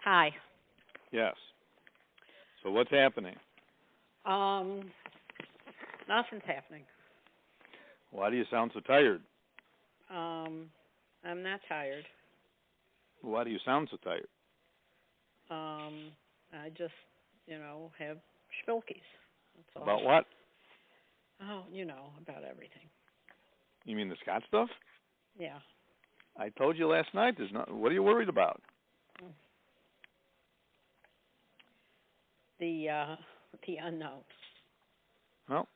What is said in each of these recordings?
Hi. Yes. So what's happening? Um, Nothing's happening. Why do you sound so tired? I'm not tired. Why do you sound so tired? I just, have spilkies. That's all. About what? Oh, about everything. You mean the Scott stuff? Yeah. I told you last night. What are you worried about? The unknown. Well,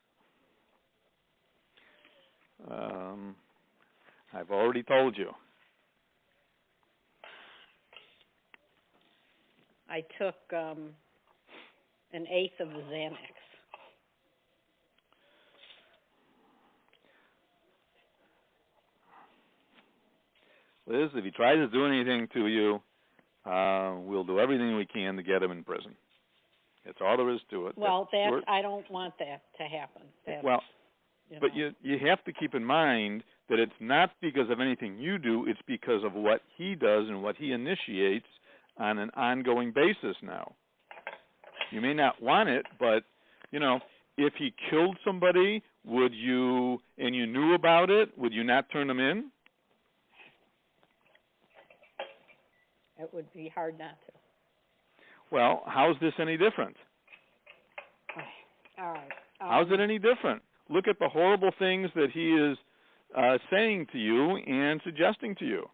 I've already told you. I took an eighth of the Xanax. Liz, if he tries to do anything to you, we'll do everything we can to get him in prison. That's all there is to it. Well, I don't want that to happen. But you have to keep in mind that it's not because of anything you do, it's because of what he does and what he initiates on an ongoing basis now. You may not want it, but, if he killed somebody, and you knew about it, would you not turn him in? It would be hard not to. Well, how's this any different? All right. How's it any different? Look at the horrible things that he is saying to you and suggesting to you.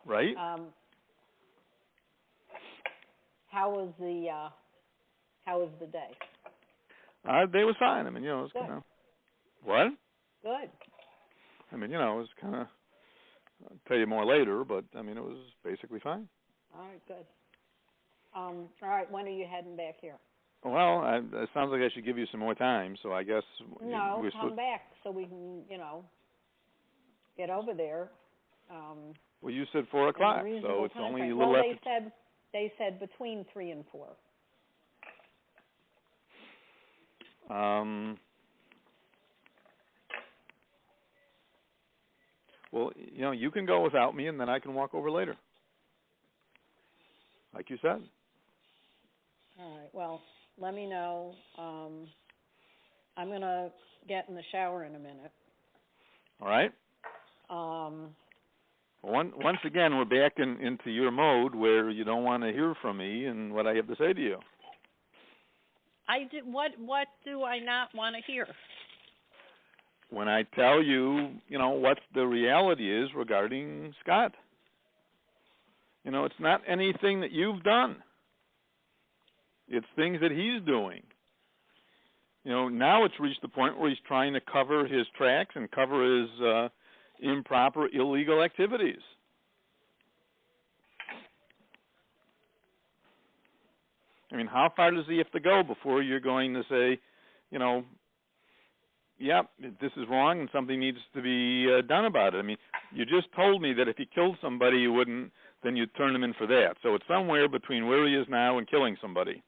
Right? How was the day? They was fine. I mean, it was kind of what? Good. I mean, it was kind of. I'll tell you more later, but I mean, it was basically fine. All right, good. All right, when are you heading back here? Well, it sounds like I should give you some more time, so I guess. No, come back so we can, get over there. Well, you said 4 o'clock, so it's only a little after. They said between 3 and 4. Well, you can go without me, and then I can walk over later, like you said. All right. Well, let me know. I'm gonna get in the shower in a minute. All right. Once again, we're back into your mode where you don't want to hear from me and what I have to say to you. What do I not want to hear? When I tell you, what the reality is regarding Scott. It's not anything that you've done. It's things that he's doing. Now it's reached the point where he's trying to cover his tracks and cover his improper, illegal activities. I mean, how far does he have to go before you're going to say, yep, this is wrong and something needs to be done about it? I mean, you just told me that if he killed somebody, you wouldn't, then you'd turn him in for that. So it's somewhere between where he is now and killing somebody.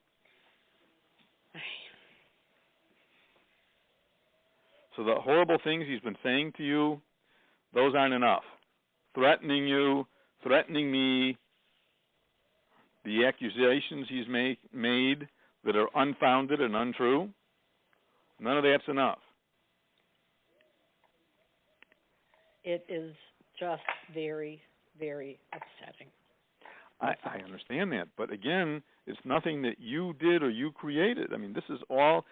So the horrible things he's been saying to you, those aren't enough. Threatening you, threatening me, the accusations he's made that are unfounded and untrue, none of that's enough. It is just very, very upsetting. I understand that, but again, it's nothing that you did or you created. I mean, this is all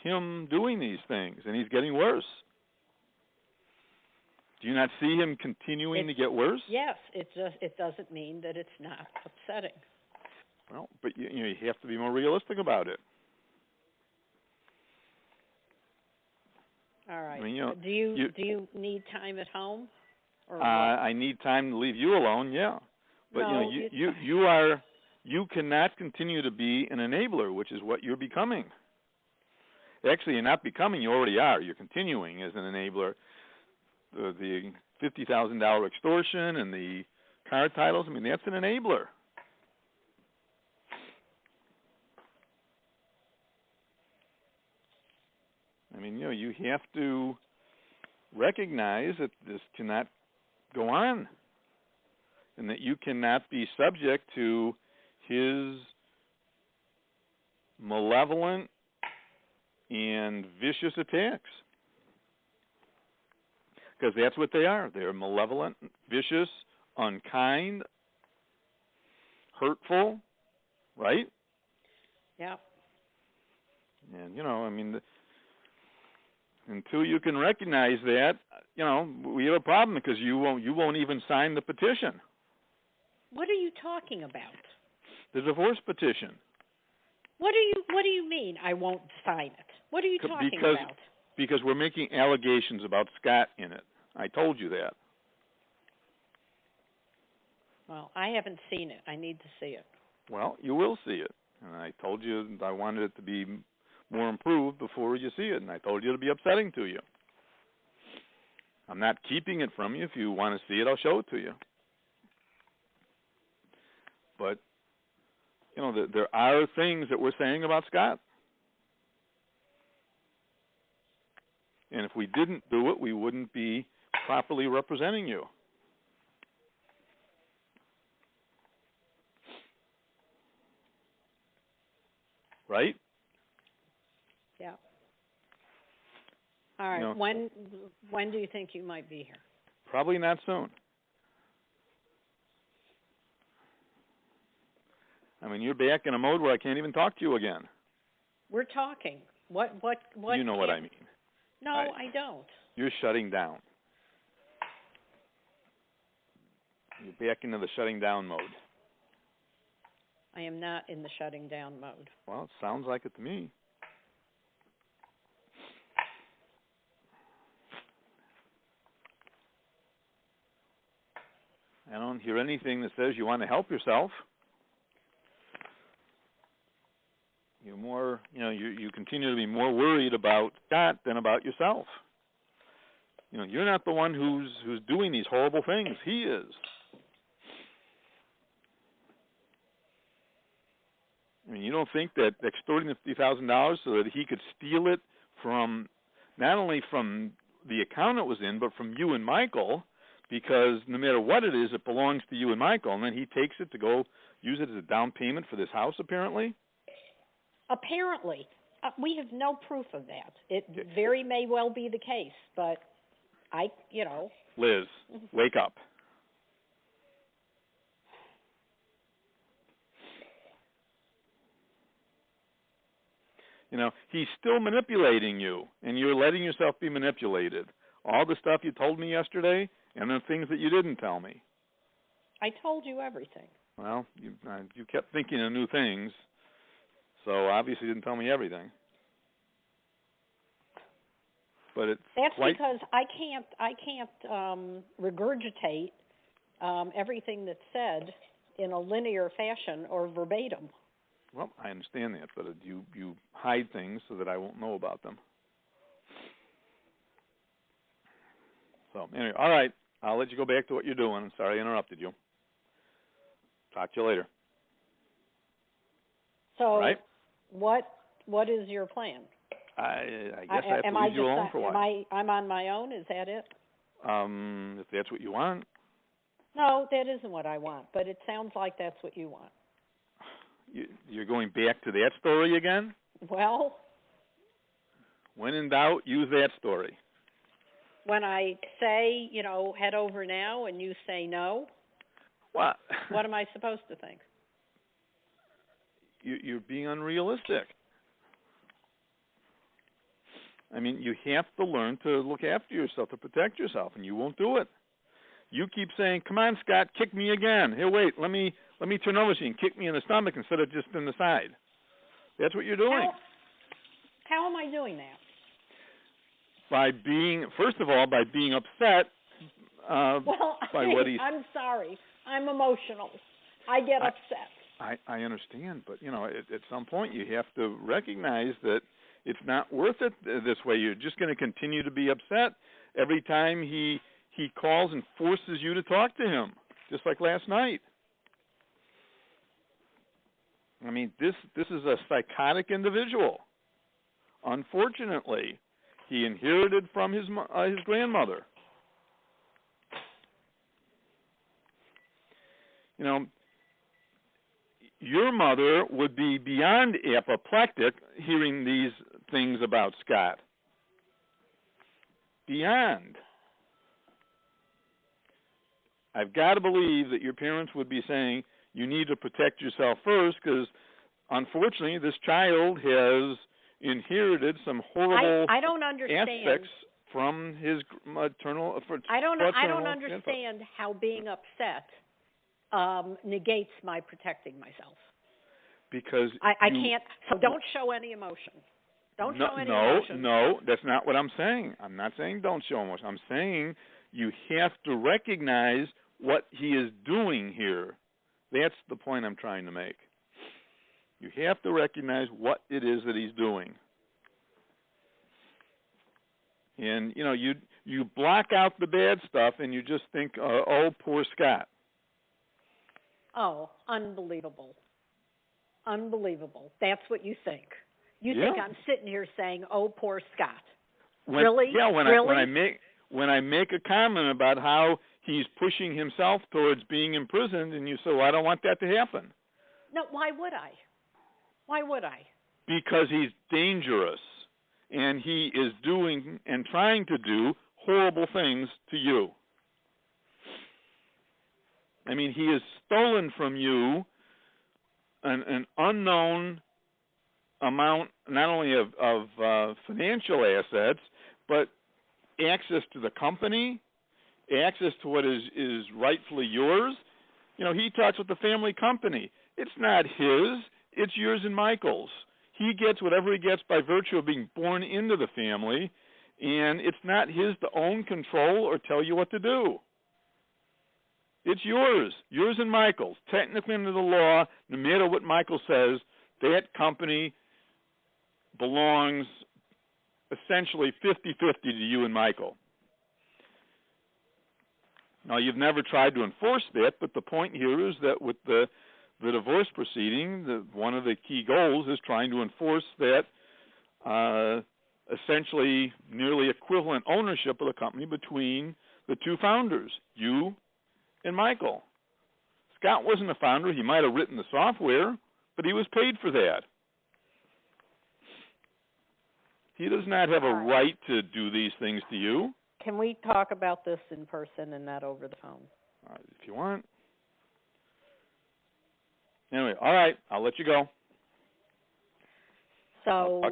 him doing these things, and he's getting worse. Do you not see him continuing to get worse? Yes, it doesn't mean that it's not upsetting. Well, but you have to be more realistic about it. All right. I mean, do you need time at home? Or I need time to leave you alone. Yeah, but no, you cannot continue to be an enabler, which is what you're becoming. Actually, you're not becoming. You already are. You're continuing as an enabler. The $50,000 extortion and the car titles. I mean, that's an enabler. I mean, you have to recognize that this cannot go on. and that you cannot be subject to his malevolent and vicious attacks. Because that's what they are. They're malevolent, vicious, unkind, hurtful, right? Yeah. And, I mean, until you can recognize that, we have a problem because you won't even sign the petition. What are you talking about? The divorce petition. What do you mean I won't sign it? What are you talking about? Because we're making allegations about Scott in it. I told you that. Well, I haven't seen it. I need to see it. Well, you will see it. And I told you I wanted it to be more improved before you see it, and I told you it'll be upsetting to you. I'm not keeping it from you. If you want to see it, I'll show it to you. But, there are things that we're saying about Scott. And if we didn't do it, we wouldn't be properly representing you. Right? Yeah. All right. When do you think you might be here? Probably not soon. I mean, you're back in a mode where I can't even talk to you again. We're talking. What? You know what I mean. No, I don't. You're shutting down. You're back into the shutting down mode. I am not in the shutting down mode. Well, it sounds like it to me. I don't hear anything that says you want to help yourself. You're more, you continue to be more worried about Scott than about yourself. You're not the one who's doing these horrible things. He is. I mean, you don't think that extorting the $50,000 so that he could steal it from, not only from the account it was in, but from you and Michael, because no matter what it is, it belongs to you and Michael, and then he takes it to go use it as a down payment for this house, apparently? Apparently. We have no proof of that. It very may well be the case, but Liz, wake up. He's still manipulating you, and you're letting yourself be manipulated. All the stuff you told me yesterday, and the things that you didn't tell me. I told you everything. Well, you kept thinking of new things, so obviously you didn't tell me everything. But that's because I can't regurgitate everything that's said in a linear fashion or verbatim. Well, I understand that, but you hide things so that I won't know about them. So, anyway, all right. I'll let you go back to what you're doing. I'm sorry I interrupted you. Talk to you later. So, right? What is your plan? I guess I have to leave you alone for a while. I'm on my own? Is that it? If that's what you want. No, that isn't what I want, but it sounds like that's what you want. You're going back to that story again? Well, when in doubt, use that story. When I say, head over now, and you say no, what am I supposed to think? You're being unrealistic. I mean, you have to learn to look after yourself, to protect yourself, and you won't do it. You keep saying, come on, Scott, kick me again. Here, wait, let me turn over so you can kick me in the stomach instead of just in the side. That's what you're doing. How am I doing that? First of all, by being upset by what he's... I'm sorry. I'm emotional. I get upset. I understand, but, at some point you have to recognize that it's not worth it this way. You're just going to continue to be upset every time he calls and forces you to talk to him, just like last night. I mean, this is a psychotic individual. Unfortunately, he inherited from his grandmother. you know, your mother would be beyond apoplectic hearing these things about Scott. Beyond. I've got to believe that your parents would be saying, you need to protect yourself first, because unfortunately this child has inherited some horrible I don't understand. aspects from his maternal. I don't understand how being upset negates my protecting myself. Because I can't. So don't show any emotion. Don't show any emotion. No, that's not what I'm saying. I'm not saying don't show emotion. I'm saying you have to recognize what he is doing here. That's the point I'm trying to make. You have to recognize what it is that he's doing. And, you know, you block out the bad stuff and you just think, oh, poor Scott. Oh, unbelievable. Unbelievable. That's what you think. You Yeah. think I'm sitting here saying, oh, poor Scott. Really? Yeah, really? when I make a comment about how he's pushing himself towards being imprisoned, and you say, well, I don't want that to happen. No, why would I? Why would I? Because he's dangerous, and he is doing and trying to do horrible things to you. I mean, he has stolen from you an unknown amount, not only of financial assets, but access to the company, access to what is rightfully yours. You know, he talks with the family company. It's not his. It's yours and Michael's. He gets whatever he gets by virtue of being born into the family, and it's not his to own, control, or tell you what to do. It's yours and Michael's. Technically, under the law, no matter what Michael says, that company belongs essentially 50-50 to you and Michael. Now, you've never tried to enforce that, but the point here is that with the divorce proceeding, one of the key goals is trying to enforce that essentially nearly equivalent ownership of the company between the two founders, you and Michael. Scott wasn't a founder. He might have written the software, but he was paid for that. He does not have a right to do these things to you. Can we talk about this in person and not over the phone? If you want. Anyway, all right, I'll let you go. So,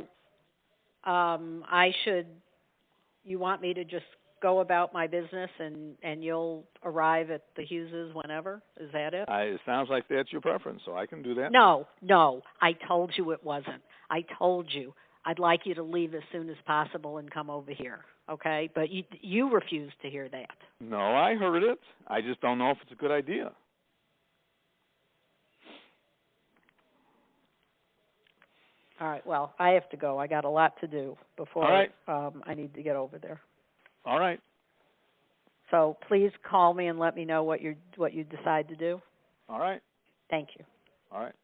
you want me to just go about my business and you'll arrive at the Hugheses whenever? Is that it? It sounds like that's your preference, so I can do that. No, I told you it wasn't. I told you I'd like you to leave as soon as possible and come over here, okay? But you refused to hear that. No, I heard it. I just don't know if it's a good idea. All right, well, I have to go. I got a lot to do before I need to get over there. All right. So please call me and let me know what you decide to do. All right. Thank you. All right.